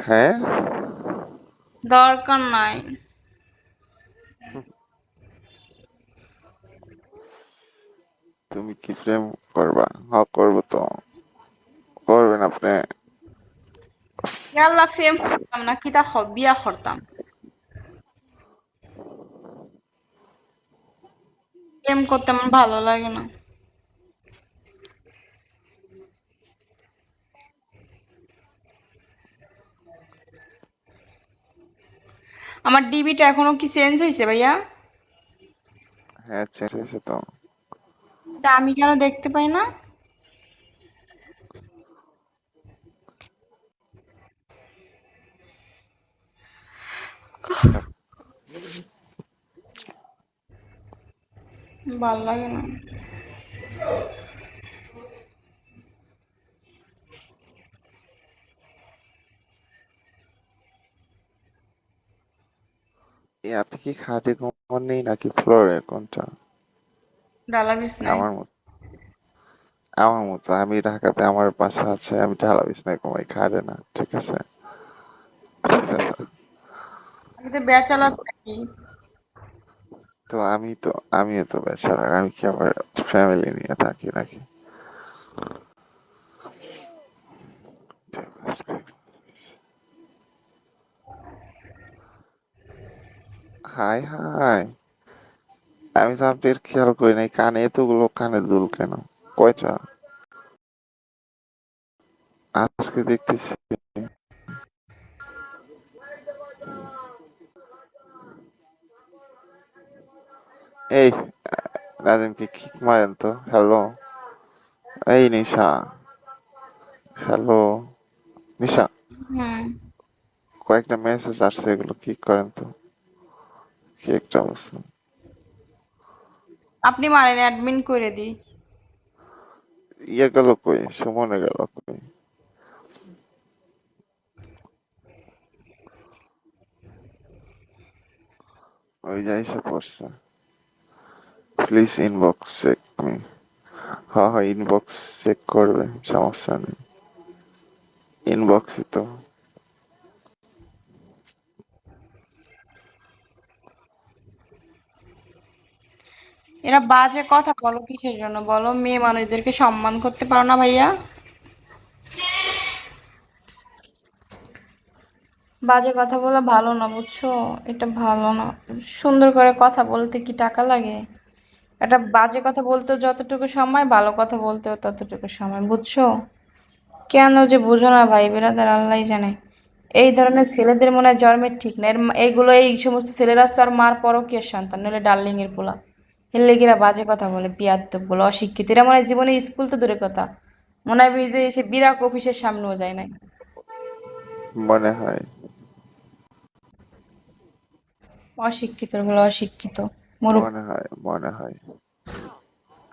হ্যাঁ। দরকার নাই। তুমি কি প্রেম করবা? হ্যাঁ করবো তো। করবেন আপনি? ইয়াল্লা ফেম করতাম না, কি তা বিয়া করতাম। প্রেম করতে আমার ভালো লাগে না। আমার ডিবিটা এখনো কি চেঞ্জ হয়েছে ভাইয়া? হ্যাঁ চেঞ্জ হয়েছে তো। তা আমি কেন দেখতে পাই না? ভাল লাগে না। আপনি কি খাটে ঘুমান নেই নাকি ফ্লোরে, কোনটা? ডালা বিছনায়। আমার মতো। আমার মতো, আমি ঢাকাতে আমার বাসা আছে, আমি ঢালা বিছনায় ঘুমাই, খাটে না, ঠিক আছে? আমি তো বেচালার থাকি। তো আমিও তো ব্যাচেলার, আমি কি আবার ফ্যামিলি নিয়ে থাকি নাকি? হাই হাই, আমি তো আপনাদের খেয়াল করি নাই, কানে এতগুলো কানের দুল কেন? কয়টা? আজকে দেখতেছি। এই নাজিমকে কিক মারেন তো। হ্যালো, এই নিশা। হ্যালো নিশা। হুম। কয়েকটা মেসেজ আসছে, এগুলো কিক করেন তো। কি একটা অবস্থা। আপনি মারেন, অ্যাডমিন করে দিই। ইয়ে গেল কই, সুমনে গেল কই? ওই যে এসে পড়ছে। Please inbox check me. হ্যাঁ হ্যাঁ, ইনবক্স চেক করবে, সমস্যা নেই। ইনবক্সই তো। এরা বাজে কথা বলো কিসের জন্য বলো? মেয়ে মানুষদেরকে সম্মান করতে পারো না ভাইয়া? বাজে কথা বলা ভালো না, বুঝছো? এটা ভালো না। সুন্দর করে কথা বলতে কি টাকা লাগে? এটা বাজে কথা বলতেও যতটুকু সময়, ভালো কথা বলতেও ততটুকু সময়, বুঝছো? কেন যে বুঝো না ভাই বেরাদার, আল্লাহ জানে। এই ধরনের ছেলেদের মনে হয় জন্মের ঠিক না। এইগুলো, এই সমস্ত ছেলেরা তো আর মার পরকীয়ার সন্তান, নইলে ডার্লিং এর পোলা। হেললে গিরা বাজে কথা বলে, বিয়াদ্দব বলে, অশিক্ষিত। এরা মনে হয় জীবনে স্কুল তো দূরের কথা, মনে হয় যে সে বিরাট অফিসের সামনেও যায় নাই। মনে হয়। অশিক্ষিত বলে অশিক্ষিত, মরুক। মনে হয়, মনে হয়।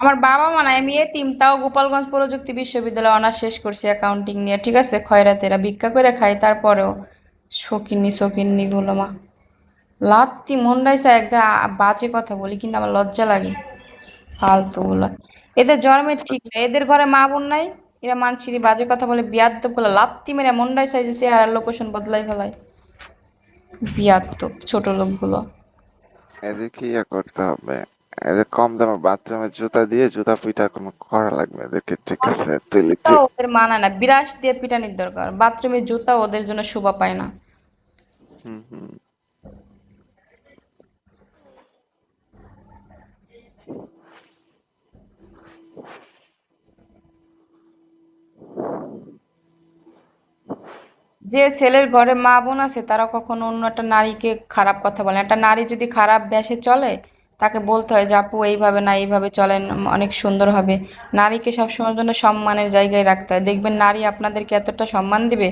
আমার বাবা মা নাই, আমি এতিম, তাও গোপালগঞ্জ প্রযুক্তি বিশ্ববিদ্যালয়ে অনার্স শেষ করছি অ্যাকাউন্টিং নিয়ে, ঠিক আছে? খয়রাতেরা ভিক্ষা করে খাই, তারপরেও শকিন্নি শকিন্নি গুলো মা লাত্তি মন্ডাইছে একদম। বাজে কথা বলি কিন্তু আমার লজ্জা লাগে, ফালতু গুলা। এদের জন্মের ঠিক নেই, এদের ঘরে মা বোন নাই। এরা মানসির বাজে কথা বলে, বিয়াদ্দব গুলো লাত্তি মেরে মন্ডাইছে যে চেহারার লোকেশন বদলাই ফেলায়। বিয়াদ্দব ছোট লোকগুলো। এদেরকে ইয়ে করতে হবে। এদের কম দামে বাথরুমে জুতা দিয়ে জুতা পিটা কোনো করা লাগবে এদেরকে, ঠিক আছে? তুই জুতা ওদের মানায় না, বিরাস দিয়ে পিটানির দরকার। বাথরুমের জুতা ওদের জন্য শোভা পায় না। হুম হুম। যে ছেলের ঘরে মা বোন আছে তারা কখনো অন্য একটা নারীকে খারাপ কথা বলে না। একটা নারী যদি খারাপ বেশে চলে, তাকে বলতে হয় যে আপু এইভাবে না, এইভাবে চলেন, অনেক সুন্দর হবে। নারীকে সবসময়ের জন্য সম্মানের জায়গায় রাখতে হয়, দেখবেন নারী আপনাদেরকে এতটা সম্মান দিবে,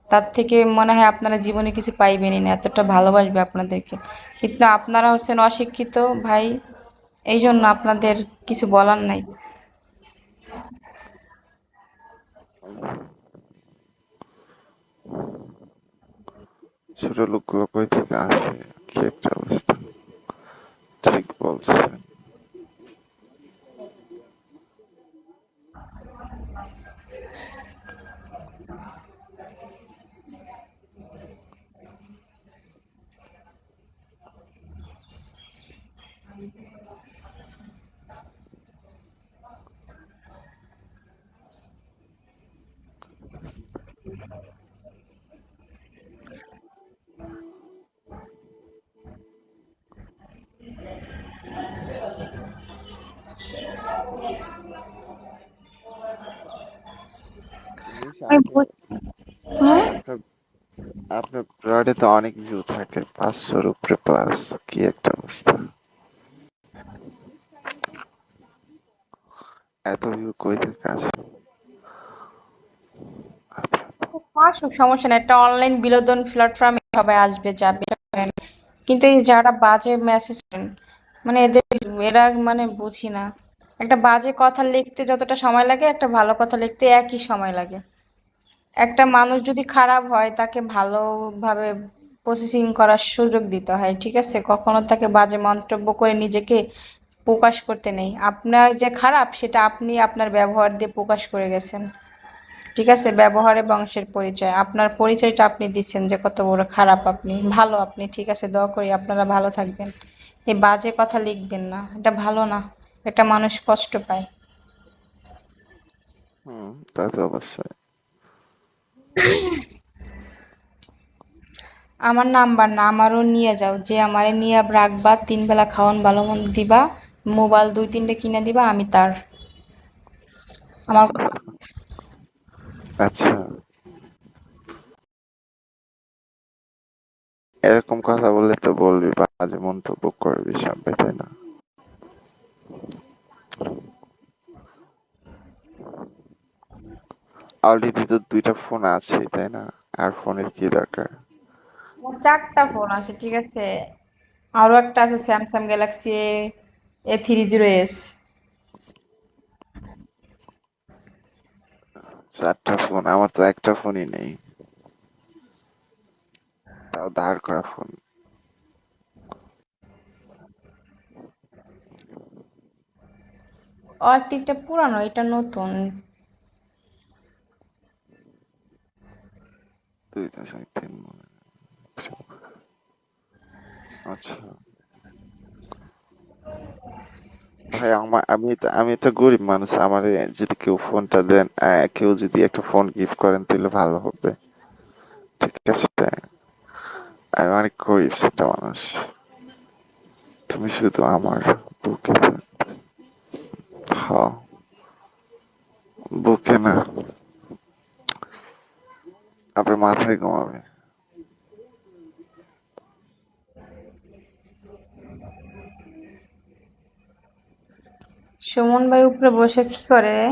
তার থেকে মনে হয় আপনারা জীবনে কিছু পাইবেনই না, এতটা ভালোবাসবে আপনাদেরকে। কিন্তু আপনারা হচ্ছেন অশিক্ষিত ভাই, এই জন্য আপনাদের কিছু বলার নাই। ছোট লোকগুলো কই থেকে আসে? কি একটা অবস্থা। ঠিক বলছেন। জিনিস আমি আপনার হুম? আপনার আপনার ব্লগে তো অনেক ভিউ থাকে, 500-র উপরে প্লাস। কি একটা অবস্থা! এত ভিউ কই থেকে আসে? আসুক, সমস্যা না, একটা অনলাইন বিনোদন প্ল্যাটফর্মে সবাই আসবে যাবে, কিন্তু এই যারা বাজে মেসেজ করেন, মানে এরা মানে বুঝি না, একটা বাজে কথা লিখতে যতটা সময় লাগে একটা ভালো কথা লিখতে একই সময় লাগে। একটা মানুষ যদি খারাপ হয় তাকে ভালোভাবে প্রসেসিং করার সুযোগ দিতে হয়, ঠিক আছে? কখনো তাকে বাজে মন্তব্য করে নিজেকে প্রকাশ করতে নেই। আপনার যে খারাপ সেটা আপনি আপনার ব্যবহার দিয়ে প্রকাশ করে গেছেন, ঠিক আছে? ব্যবহারে বংশের পরিচয়, আপনার পরিচয়টা আপনি দিচ্ছেন যে কত বড় খারাপ আপনি, ভালো আপনি, ঠিক আছে? দোয়া করি আপনারা ভালো থাকবেন। এই বাজে কথা লিখবেন না, এটা ভালো না, এটা মানুষ কষ্ট পায়। হুম, তা তো অবশ্যই। আমার নাম্বার না, আমারও নিয়ে যাও, যে আমারে নিয়ে রাখবা, 3 বেলা খাওয়ান ভালো মন্দ দিবা, মোবাইল 2-3টে কিনে দিবা, আমি তার, আমার আচ্ছা, এরকম কথা বললে তো বলবি, বাজে মন্তব্য করবি সবাই, তাই না? অলরেডি তো 2টা ফোন আছে, তাই না? আর ফোনের কি দরকার? 4টা ফোন আছে, ঠিক আছে? আরও একটা আছে স্যামসাং গ্যালাক্সি A30s। 4টা ফোন? আমার তো একটা ফোনই নেই, তাও ধার করা ফোন। আর 3টা পুরানো, এটা নতুন। 2.3 মনে হয়। আচ্ছা ভাই, আমি একটা গরিব মানুষ, আমার যদি কেউ ফোনটা দেন, কেউ যদি একটা ফোন গিফট করেন তাহলে ভালো হবে, ঠিক আছে? আমি অনেক গরিব একটা মানুষ, তুমি শুধু আমার বুকে হ্যাঁ, বুকে না, আপনার মাথায় ঘুমাবে। সুমন ভাই উপরে বসে কি করে রে?